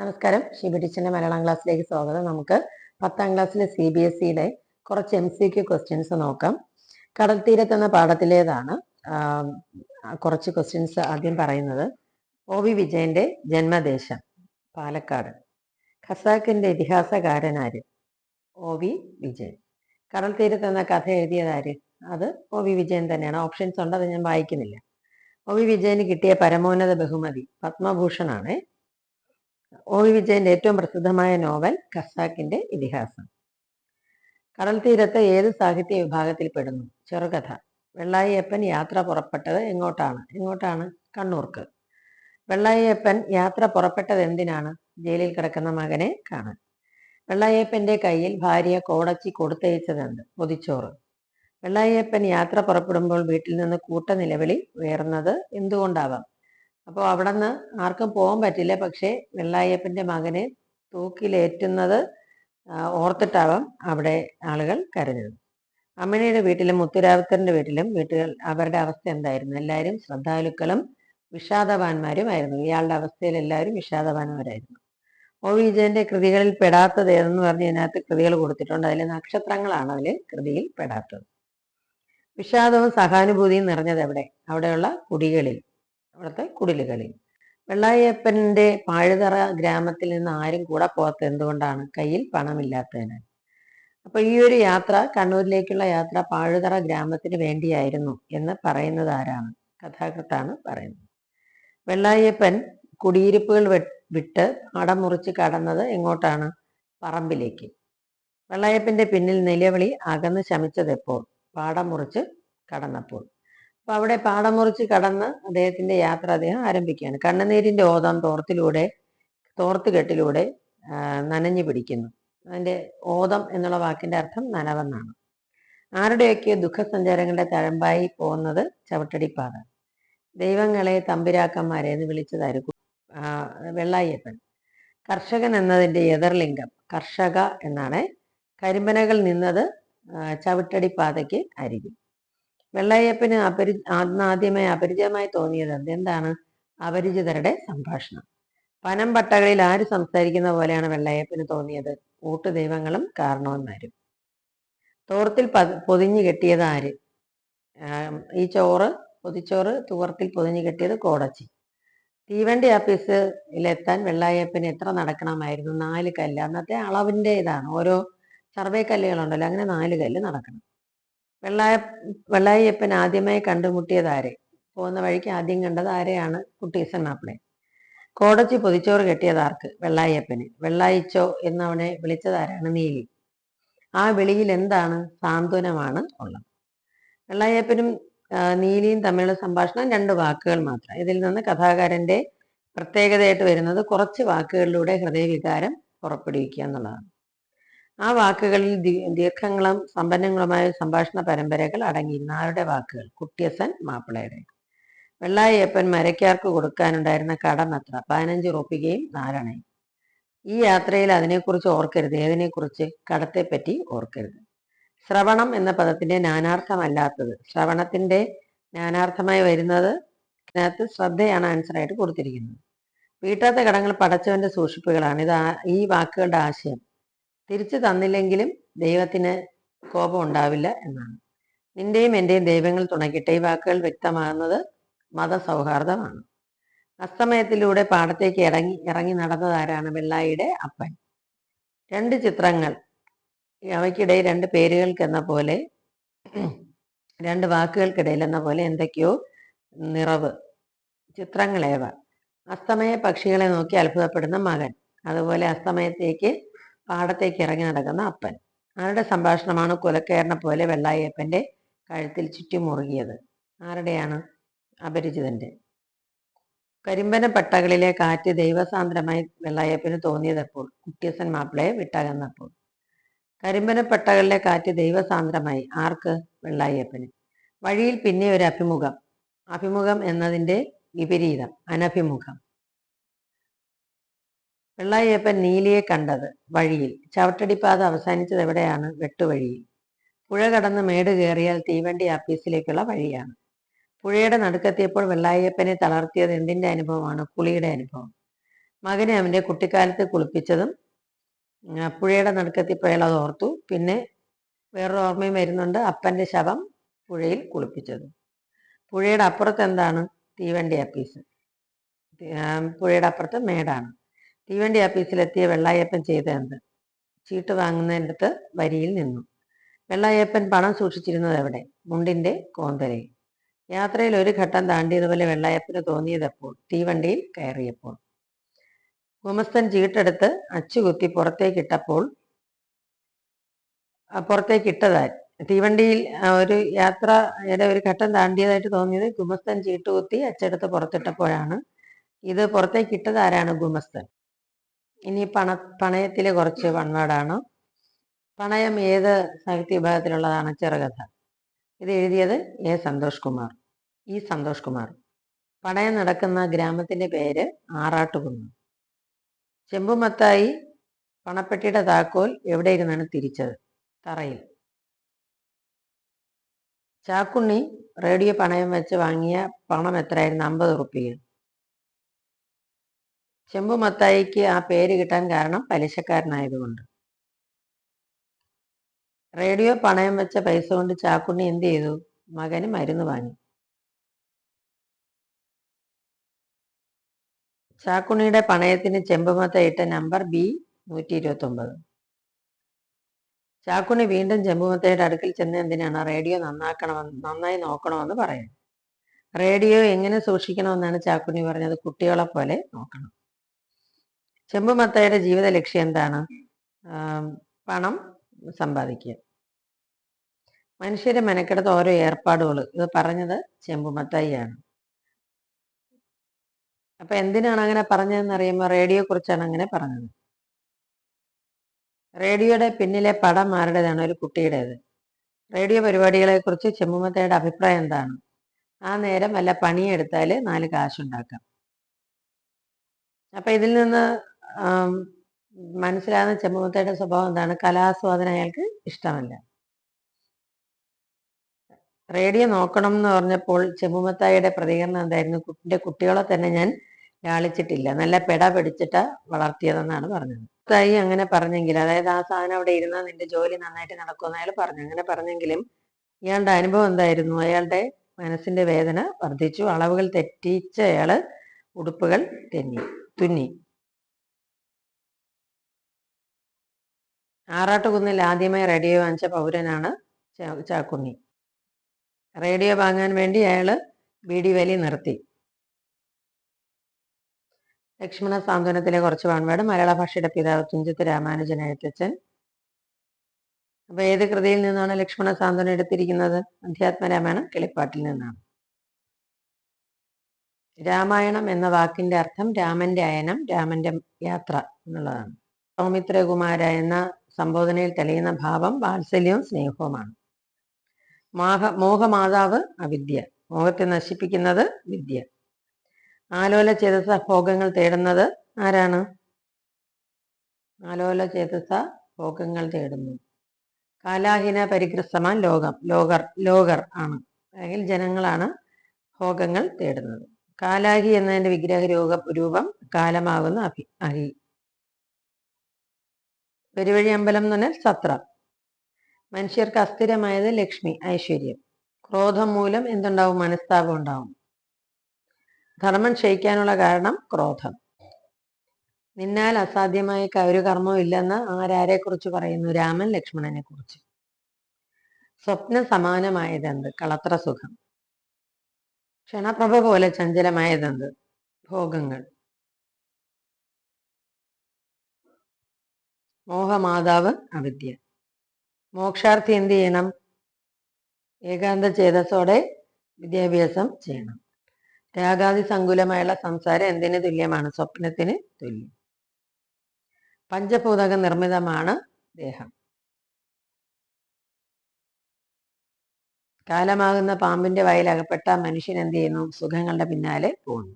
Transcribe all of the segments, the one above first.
നമസ്കാരം. ഷിബി ടീച്ചറിന്റെ മലയാളം ക്ലാസ്സിലേക്ക് സ്വാഗതം. നമുക്ക് 10ാം ക്ലാസ്സിലെ CBSEയുടെ കുറച്ച് MCQ ക്വസ്റ്റ്യൻസ് നോക്കാം. കടൽ തീരത്ത് എന്ന പാഠത്തിലേതാണ് കുറച്ച് ക്വസ്റ്റ്യൻസ് ആദ്യം പറയുന്നത്. OV വിജയന്റെ ജന്മദേശം പാലക്കാട്. ഖസാക്കിന്റെ ഇതിഹാസകാരനാര്? OV വിജയൻ. കടൽ തീരത്ത് എന്ന കഥ എഴുതിയതാര്? അത് OV വിജയൻ തന്നെയാണ്. ഓപ്ഷൻസ് ഉണ്ട്, അത് ഞാൻ വായിക്കുന്നില്ല. OV വിജയന് കിട്ടിയ പരമോന്നത ബഹുമതി പത്മഭൂഷണാണ്. OV വിജയന്റെ ഏറ്റവും പ്രസിദ്ധമായ നോവൽ ഖസാക്കിന്റെ ഇതിഹാസം. കടൽ തീരത്ത് ഏത് സാഹിത്യ വിഭാഗത്തിൽ പെടുന്നു? ചെറുകഥ. വെള്ളായിയപ്പൻ യാത്ര പുറപ്പെട്ടത് എങ്ങോട്ടാണ്? കണ്ണൂർക്ക്. വെള്ളായിയപ്പൻ യാത്ര പുറപ്പെട്ടത് എന്തിനാണ്? ജയിലിൽ കിടക്കുന്ന മകനെ കാണാൻ. വെള്ളായിയപ്പന്റെ കയ്യിൽ ഭാര്യ കോടച്ചി കൊടുത്തയച്ചതെന്ത്? പൊതിച്ചോറ്. വെള്ളായിയപ്പൻ യാത്ര പുറപ്പെടുമ്പോൾ വീട്ടിൽ നിന്ന് കൂട്ട നിലവിളി ഉയർന്നത് എന്തുകൊണ്ടാവാം? അപ്പോൾ അവിടെ നിന്ന് ആർക്കും പോകാൻ പറ്റില്ല, പക്ഷേ വെള്ളായപ്പന്റെ മകനെ തൂക്കിലേറ്റുന്നത് ഓർത്തിട്ടാവാം അവിടെ ആളുകൾ കരഞ്ഞത്. അമ്മിണിയുടെ വീട്ടിലും മുത്തുരാവുത്തറിന്റെ വീട്ടിലും അവരുടെ അവസ്ഥ എന്തായിരുന്നു? എല്ലാവരും ശ്രദ്ധാലുക്കളും വിഷാദവാന്മാരുമായിരുന്നു. ഇയാളുടെ അവസ്ഥയിൽ എല്ലാവരും വിഷാദവാന്മാരായിരുന്നു. OV വിജയന്റെ കൃതികളിൽ പെടാത്തത് ഏതെന്ന് പറഞ്ഞ് ഇതിനകത്ത് കൃതികൾ കൊടുത്തിട്ടുണ്ട്. അതിൽ നക്ഷത്രങ്ങളാണ് അതിൽ കൃതിയിൽ പെടാത്തത്. വിഷാദവും സഹാനുഭൂതിയും നിറഞ്ഞത് എവിടെ? അവിടെയുള്ള അവിടുത്തെ കുടിലുകളിൽ. വെള്ളായപ്പന്റെ പാഴുതറ ഗ്രാമത്തിൽ നിന്ന് ആരും കൂടെ പോകാത്ത എന്തുകൊണ്ടാണ്? കയ്യിൽ പണമില്ലാത്തതിനാൽ. അപ്പൊ ഈ ഒരു യാത്ര, കണ്ണൂരിലേക്കുള്ള യാത്ര പാഴുതറ ഗ്രാമത്തിന് വേണ്ടിയായിരുന്നു എന്ന് പറയുന്നത് ആരാണ്? കഥാകൃത്താണ് പറയുന്നത്. വെള്ളായപ്പൻ കുടിയിരിപ്പുകൾ വിട്ട് പാടം മുറിച്ച് കടന്നത് എങ്ങോട്ടാണ്? പറമ്പിലേക്ക്. വെള്ളായപ്പന്റെ പിന്നിൽ നിലവിളി അകന്ന് ശമിച്ചത് എപ്പോൾ? പാടം മുറിച്ച് കടന്നപ്പോൾ. അപ്പൊ അവിടെ പാടം മുറിച്ച് കടന്ന് അദ്ദേഹത്തിന്റെ യാത്ര അദ്ദേഹം ആരംഭിക്കുകയാണ്. കണ്ണുനീരിന്റെ ഓതം തോർത്തുകെട്ടിലൂടെ നനഞ്ഞു പിടിക്കുന്നു. അതിന്റെ ഓതം എന്നുള്ള വാക്കിന്റെ അർത്ഥം നനവെന്നാണ്. ആരുടെയൊക്കെ ദുഃഖസഞ്ചാരങ്ങളുടെ തഴമ്പായി പോകുന്നത് ചവിട്ടടിപ്പാത. ദൈവങ്ങളെ തമ്പുരാക്കന്മാരെ എന്ന് വിളിച്ചതായിരിക്കും വെള്ളായപ്പൻ. കർഷകൻ എന്നതിന്റെ എതിർലിംഗം കർഷക എന്നാണ്. കരിമ്പനകൾ നിന്നത് ചവിട്ടടിപ്പാതയ്ക്ക് അരികിൽ. വെള്ളായപ്പന് ആദ്യമായി അപരിചിതമായി തോന്നിയത് എന്താണ്? അപരിചിതരുടെ സംഭാഷണം. പനമ്പട്ടകളിൽ ആര് സംസാരിക്കുന്ന പോലെയാണ് വെള്ളായപ്പന് തോന്നിയത്? ഊട്ടുദൈവങ്ങളും കാരണവന്മാരും. തോർത്തിൽ പൊതിഞ്ഞു കെട്ടിയത് ആര്? ഈ പൊതിച്ചോറ് തോർത്തിൽ പൊതിഞ്ഞു കെട്ടിയത് കോടച്ചി. തീവണ്ടി ആഫീസിലെത്താൻ വെള്ളായപ്പന് എത്ര നടക്കണമായിരുന്നു? 4 കല്ല്. അന്നത്തെ അളവിന്റെ ഇതാണ്. ഓരോ സർവേ കല്ലുകളുണ്ടല്ലോ, അങ്ങനെ 4 കല്ല് നടക്കണം. വെള്ളായപ്പൻ ആദ്യമായി കണ്ടുമുട്ടിയത് ആരെ? പോകുന്ന വഴിക്ക് ആദ്യം കണ്ടത് ആരെയാണ്? കുട്ടീസൻ മാപ്പിളെ. കോടച്ചി പൊതിച്ചോറ് കെട്ടിയത് ആർക്ക്? വെള്ളായപ്പന്. വെള്ളായിച്ചോ എന്നവനെ വിളിച്ചത് ആരാണ്? നീലി. ആ വിളിയിൽ എന്താണ്? സാന്ത്വനമാണ് ഉള്ളത്. വെള്ളായപ്പനും നീലിയും തമ്മിലുള്ള സംഭാഷണം 2 വാക്കുകൾ മാത്രം. ഇതിൽ നിന്ന് കഥാകാരന്റെ പ്രത്യേകതയായിട്ട് വരുന്നത് കുറച്ച് വാക്കുകളിലൂടെ ഹൃദയവികാരം പുറപ്പെടുവിക്കുക എന്നുള്ളതാണ്. ആ വാക്കുകളിൽ ദീർഘങ്ങളും സമ്പന്നങ്ങളുമായ സംഭാഷണ പരമ്പരകൾ അടങ്ങിയിരുന്ന ആരുടെ വാക്കുകൾ? കുട്ടിയസൻ മാപ്പിളയുടെ. വെള്ളായപ്പൻ മരയ്ക്കാർക്ക് കൊടുക്കാനുണ്ടായിരുന്ന കടം എത്ര? 15 റുപ്പികയും 4 അണയും. ഈ യാത്രയിൽ അതിനെക്കുറിച്ച് ഓർക്കരുത്. ഏതിനെക്കുറിച്ച്? കടത്തെപ്പറ്റി ഓർക്കരുത്. ശ്രവണം എന്ന പദത്തിന്റെ നാനാർത്ഥമല്ലാത്തത്. ശ്രവണത്തിന്റെ നാനാർത്ഥമായി വരുന്നത് ഇതിനകത്ത് ശ്രദ്ധയാണ് ആൻസറായിട്ട് കൊടുത്തിരിക്കുന്നത്. വീട്ടാത്ത കടങ്ങൾ പടച്ചവന്റെ സൂക്ഷിപ്പുകളാണ്. ഈ വാക്കുകളുടെ ആശയം തിരിച്ചു തന്നില്ലെങ്കിലും ദൈവത്തിന് കോപം ഉണ്ടാവില്ല എന്നാണ്. നിന്റെയും എന്റെയും ദൈവങ്ങൾ തുണയ്ക്കട്ടെ. ഈ വാക്കുകൾ വ്യക്തമാകുന്നത് മതസൗഹാർദ്ദമാണ്. അസ്തമയത്തിലൂടെ പാടത്തേക്ക് ഇറങ്ങി നടന്നത് ആരാണ്? വെള്ളായിയുടെ അപ്പൻ. 2 ചിത്രങ്ങൾ, അവയ്ക്കിടയിൽ 2 പേരുകൾക്കെന്ന പോലെ, 2 വാക്കുകൾക്കിടയിൽ എന്ന പോലെ എന്തൊക്കെയോ നിറവ്. ചിത്രങ്ങളേവ? അസ്തമയ പക്ഷികളെ നോക്കി അത്ഭുതപ്പെടുന്ന മകൻ, അതുപോലെ അസ്തമയത്തേക്ക് പാടത്തേക്ക് ഇറങ്ങി നടക്കുന്ന അപ്പൻ. ആരുടെ സംഭാഷണമാണ് കുലക്കയറിനെ പോലെ വെള്ളായപ്പന്റെ കഴുത്തിൽ ചുറ്റും മുറുകിയത്? ആരുടെയാണ്? അപരിചിതന്റെ. കരിമ്പന പട്ടകളിലെ കാറ്റ് ദൈവസാന്ദ്രമായി വെള്ളായപ്പന് തോന്നിയതെപ്പോൾ? കുട്ടിയസൻ മാപ്പിളയെ വിട്ടകന്നപ്പോൾ. കരിമ്പന പട്ടകളിലെ കാറ്റ് ദൈവസാന്ദ്രമായി ആർക്ക്? വെള്ളായപ്പന്. വഴിയിൽ പിന്നെ ഒരു അഭിമുഖം എന്നതിന്റെ വിപരീതം അനഭിമുഖം. വെള്ളായപ്പൻ നീലിയെ കണ്ടത് വഴിയിൽ. ചവിട്ടടിപ്പാത അവസാനിച്ചത് എവിടെയാണ്? വെട്ടുവഴിയിൽ. പുഴ കടന്ന് മേട് കയറിയാൽ തീവണ്ടി ആഫീസിലേക്കുള്ള വഴിയാണ്. പുഴയുടെ നടുക്കെത്തിയപ്പോൾ വെള്ളായപ്പനെ തളർത്തിയത് എന്തിന്റെ അനുഭവമാണ്? കുളിയുടെ അനുഭവം. മകനെ അവൻ്റെ കുട്ടിക്കാലത്ത് കുളിപ്പിച്ചതും പുഴയുടെ നടുക്കെത്തിയപ്പോൾ അയാൾ അത് ഓർത്തു. പിന്നെ വേറൊരു ഓർമ്മയും വരുന്നുണ്ട്, അപ്പൻ്റെ ശവം പുഴയിൽ കുളിപ്പിച്ചതും. പുഴയുടെ അപ്പുറത്ത് എന്താണ്? തീവണ്ടി ആപ്പീസ്. പുഴയുടെ അപ്പുറത്ത് മേടാണ്. തീവണ്ടി ആപ്പീസിലെത്തിയ വെള്ളായപ്പൻ ചെയ്തത് ചീട്ട് വാങ്ങുന്നതിനടുത്ത് വരിയിൽ നിന്നു. വെള്ളായപ്പൻ പണം സൂക്ഷിച്ചിരുന്നത് എവിടെ? മുണ്ടിന്റെ കോന്തലയിൽ. യാത്രയിൽ ഒരു ഘട്ടം താണ്ടിയതുപോലെ വെള്ളായപ്പന് തോന്നിയതെപ്പോൾ? തീവണ്ടിയിൽ കയറിയപ്പോൾ. ഗുമസ്തൻ ചീട്ടെടുത്ത് അച്ചുകുത്തി പുറത്തേക്കിട്ടതായി. തീവണ്ടിയിൽ ഒരു യാത്രയുടെ ഒരു ഘട്ടം താണ്ടിയതായിട്ട് തോന്നിയത് ഗുമസ്തൻ ചീട്ടുകുത്തി അച്ചെടുത്ത് പുറത്തിട്ടപ്പോഴാണ്. ഇത് പുറത്തേക്കിട്ടത് ഗുമസ്തൻ. ഇനി പണയത്തിലെ കുറച്ച് വൺവേർഡാണ്. പണയം ഏത് സാഹിത്യ വിഭാഗത്തിലുള്ളതാണ്? ചെറുകഥ. ഇത് എഴുതിയത് സന്തോഷ് കുമാർ. പണയം നടക്കുന്ന ഗ്രാമത്തിന്റെ പേര് ആറാട്ടുകുന്ന്. ചെമ്പുമത്തായി പണപ്പെട്ടിയുടെ താക്കോൽ എവിടെ ഇരുന്നാണ് തിരിച്ചത്? തറയിൽ. ചാക്കുണ്ണി റേഡിയോ പണയം വെച്ച് വാങ്ങിയ പണം എത്രയായിരുന്നു? 50 റുപ്പിക. ചെമ്പുമത്തായിക്ക് ആ പേര് കിട്ടാൻ കാരണം പലിശക്കാരനായതുകൊണ്ട്. റേഡിയോ പണയം വെച്ച പൈസ കൊണ്ട് ചാക്കുണ്ണി എന്ത് ചെയ്തു? മകന് മരുന്ന് വാങ്ങി. ചാക്കുണ്ണിയുടെ പണയത്തിന് ചെമ്പുമത്തായി ഇട്ട നമ്പർ B129. ചാക്കുണ്ണി വീണ്ടും ചെമ്പുമത്തായിയുടെ അടുക്കൽ ചെന്ന് എന്തിനാണ്? റേഡിയോ നന്നായി നോക്കണമെന്ന് പറയുന്നു. റേഡിയോ എങ്ങനെ സൂക്ഷിക്കണമെന്നാണ് ചാക്കുണ്ണി പറഞ്ഞത്? കുട്ടികളെ പോലെ നോക്കണം. ചെമ്പുമത്തായിയുടെ ജീവിത ലക്ഷ്യം എന്താണ്? പണം സമ്പാദിക്കുക. മനുഷ്യരെ മെനക്കെടുത്ത ഓരോ ഏർപ്പാടുകൾ, ഇത് പറഞ്ഞത് ചെമ്പുമത്തായിയാണ്. അപ്പൊ എന്തിനാണ് അങ്ങനെ പറഞ്ഞതെന്ന് അറിയുമ്പോൾ റേഡിയോയെ കുറിച്ചാണ് അങ്ങനെ പറഞ്ഞത്. റേഡിയോയുടെ പിന്നിലെ പടം ആരുടേതാണ്? ഒരു കുട്ടിയുടേത്. റേഡിയോ പരിപാടികളെ കുറിച്ച് ചെമ്പുമത്തായിയുടെ അഭിപ്രായം എന്താണ്? ആ നേരം വല്ല പണിയെടുത്താൽ 4 കാശുണ്ടാക്കാം. അപ്പൊ ഇതിൽ നിന്ന് മനസ്സിലാകുന്ന ചെമ്പുമത്തായിയുടെ സ്വഭാവം എന്താണ്? കലാസ്വാദനം അയാൾക്ക് ഇഷ്ടമല്ല. റേഡിയോ നോക്കണം എന്ന് പറഞ്ഞപ്പോൾ ചെമ്പുമത്തായിയുടെ പ്രതികരണം എന്തായിരുന്നു? കുട്ടികളെ തന്നെ ഞാൻ ലാളിച്ചിട്ടില്ല, നല്ല പെട പിടിച്ചിട്ടാ വളർത്തിയതെന്നാണ് പറഞ്ഞത്. മത്തായി അങ്ങനെ പറഞ്ഞെങ്കിൽ, അതായത് ആ സാധനം അവിടെ ഇരുന്നാൽ നിന്റെ ജോലി നന്നായിട്ട് നടക്കുമെന്ന് അയാൾ പറഞ്ഞു. അങ്ങനെ പറഞ്ഞെങ്കിലും ഇയാളുടെ അനുഭവം എന്തായിരുന്നു? അയാളുടെ മനസ്സിന്റെ വേദന വർദ്ധിച്ചു. അളവുകൾ തെറ്റിച്ച അയാള് ഉടുപ്പുകൾ തുന്നി. ആറാട്ടുകുന്നിൽ ആദ്യമായി റേഡിയോ വാങ്ങിച്ച പൗരനാണ് ചാക്കുണ്ണി. റേഡിയോ വാങ്ങാൻ വേണ്ടി അയാള് ബീഡി വലി നിർത്തി. ലക്ഷ്മണ സാന്ത്വനത്തിലെ കുറച്ച് വൺവേർഡ്. മലയാള ഭാഷയുടെ പിതാവ് തുഞ്ചത്ത് രാമാനുജൻ എഴുത്തച്ഛൻ. അപ്പൊ ഏത് കൃതിയിൽ നിന്നാണ് ലക്ഷ്മണ സാന്ത്വനം എടുത്തിരിക്കുന്നത്? അധ്യാത്മരാമായണം കിളിപ്പാട്ടിൽ നിന്നാണ്. രാമായണം എന്ന വാക്കിന്റെ അർത്ഥം രാമന്റെ അയനം, രാമന്റെ യാത്ര എന്നുള്ളതാണ്. സൗമിത്രകുമാര എന്ന സംബോധനയിൽ തെളിയുന്ന ഭാവം വാത്സല്യവും സ്നേഹവുമാണ്. മോഹമാതാവ് അവിദ്യ, മോഹത്തെ നശിപ്പിക്കുന്നത് വിദ്യ. ആലോല ചേതസ ഭോഗങ്ങൾ തേടുന്നത് ആരാണ്? ആലോല ചേതസ ഭോഗങ്ങൾ തേടുന്നു. കാലാഹീന പരിഗ്രസ്തമാൻ ലോകർ ആണ്, അല്ലെങ്കിൽ ജനങ്ങളാണ് ഭോഗങ്ങൾ തേടുന്നത്. കാലാഹി എന്നതിന്റെ വിഗ്രഹ രൂപം കാലമാകുന്ന അഹി. പെരുവഴി അമ്പലം എന്ന് പറഞ്ഞാൽ സത്രം. മനുഷ്യർക്ക് അസ്ഥിരമായത് ലക്ഷ്മി, ഐശ്വര്യം. ക്രോധം മൂലം എന്തുണ്ടാവും? മനസ്താപം ഉണ്ടാവും. ധർമ്മം ക്ഷയിക്കാനുള്ള കാരണം ക്രോധം. നിന്നാൽ അസാധ്യമായ ഒരു കർമ്മവും ഇല്ലെന്ന് ആരെ കുറിച്ച് പറയുന്നു? രാമൻ ലക്ഷ്മണനെ കുറിച്ച്. സ്വപ്ന സമാനമായതെന്ത്? കളത്ര സുഖം. ക്ഷണപ്രഭ പോലെ ചഞ്ചലമായതെന്ത്? ഭോഗങ്ങൾ. മോഹമാതാവ് അവിദ്യ. മോക്ഷാർത്ഥി എന്ത് ചെയ്യണം? ഏകാന്ത ചേതസോടെ വിദ്യാഭ്യാസം ചെയ്യണം. രാഗാദി സങ്കുലമായുള്ള സംസാരം എന്തിന് തുല്യമാണ്? സ്വപ്നത്തിന് തുല്യം. പഞ്ചഭൂതക നിർമ്മിതമാണ് ദേഹം. കാലമാകുന്ന പാമ്പിന്റെ വായിൽ അകപ്പെട്ട മനുഷ്യൻ എന്ത് ചെയ്യുന്നു? സുഖങ്ങളുടെ പിന്നാലെ പോകുന്നു.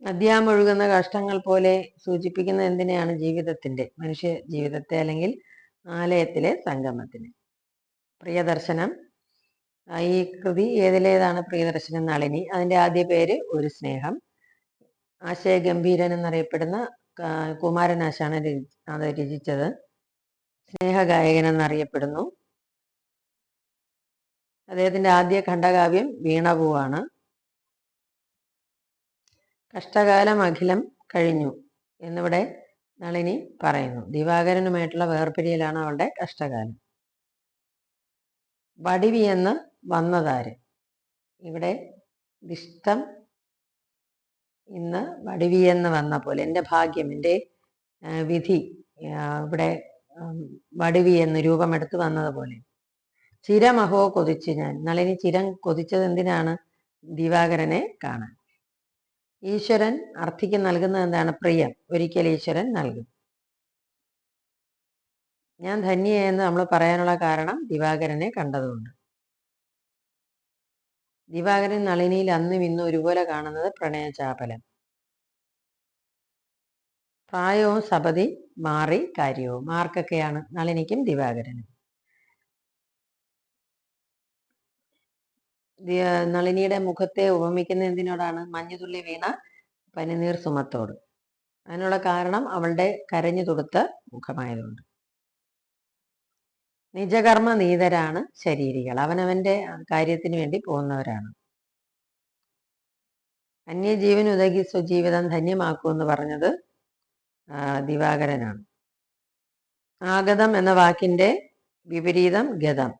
നദ്യാമൊഴുകുന്ന കഷ്ടങ്ങൾ പോലെ സൂചിപ്പിക്കുന്ന എന്തിനെയാണ്? ജീവിതത്തിന്റെ, മനുഷ്യ ജീവിതത്തെ, അല്ലെങ്കിൽ ആലയത്തിലെ സംഗമത്തിന്. പ്രിയദർശനം. ഈ കൃതി ഏതിലേതാണ്? പ്രിയദർശനം, നളിനി. അതിന്റെ ആദ്യ പേര് ഒരു സ്നേഹം. ആശയഗംഭീരൻ എന്നറിയപ്പെടുന്ന കുമാരനാശാണ് അത് രചിച്ചത്. സ്നേഹഗായകൻ എന്നറിയപ്പെടുന്നു. അദ്ദേഹത്തിന്റെ ആദ്യ ഖണ്ഡകാവ്യം വീണപൂവാണ്. കഷ്ടകാലം അഖിലം കഴിഞ്ഞു എന്നിവിടെ നളിനി പറയുന്നു. ദിവാകരനുമായിട്ടുള്ള വേർപിരിയലാണ് അവളുടെ കഷ്ടകാലം. വടിവി എന്ന് വന്നതാര്? ഇവിടെ ദിഷ്ടം ഇന്ന് വടിവിയെന്ന് വന്ന പോലെ, എൻ്റെ ഭാഗ്യം, എൻ്റെ വിധി ഇവിടെ വടിവി എന്ന് രൂപമെടുത്ത് വന്നതുപോലെ. ചിരമഹോ കൊതിച്ചു ഞാൻ. നളിനി ചിരം കൊതിച്ചത് എന്തിനാണ്? ദിവാകരനെ കാണാൻ. ഈശ്വരൻ അർത്ഥിക്ക് നൽകുന്നത് എന്താണ്? പ്രിയം. ഒരിക്കൽ ഈശ്വരൻ നൽകും. ഞാൻ ധന്യയെന്ന് നമ്മൾ പറയാനുള്ള കാരണം ദിവാകരനെ കണ്ടതുകൊണ്ട്. ദിവാകരൻ നളിനിയിൽ അന്നും ഇന്നും ഒരുപോലെ കാണുന്നത് പ്രണയചാപലം. പ്രായവും സപതി മാറി കാര്യവും. ആർക്കൊക്കെയാണ്? നളിനിക്കും ദിവാകരനും. നളിനിയുടെ മുഖത്തെ ഉപമിക്കുന്ന എന്തിനോടാണ്? മഞ്ഞുതുള്ളി വീണ പനിനീർ സുമത്തോട്. അതിനുള്ള കാരണം അവളുടെ കരഞ്ഞു തുടുത്ത മുഖമായതുകൊണ്ട്. നിജകർമ്മ നീതരാണ് ശരീരികൾ. അവനവന്റെ കാര്യത്തിന് വേണ്ടി പോകുന്നവരാണ്. അന്യജീവൻ ഉതകി സ്വജീവിതം ധന്യമാക്കൂ എന്ന് പറഞ്ഞത് ദിവാകരനാണ്. ആഗതം എന്ന വാക്കിന്റെ വിപരീതം ഗതം.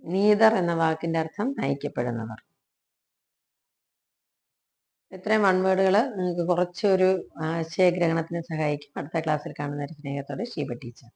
നീതർ എന്ന വാക്കിന്റെ അർത്ഥം നയിക്കപ്പെടുന്നവർ. ഇത്രയും വൺവേർഡുകൾ നിങ്ങൾക്ക് കുറച്ചൊരു ആശയഗ്രഹണത്തിന് സഹായിക്കും. അടുത്ത ക്ലാസ്സിൽ കാണുന്ന സ്നേഹത്തോടെ ഷീബ ടീച്ചർ.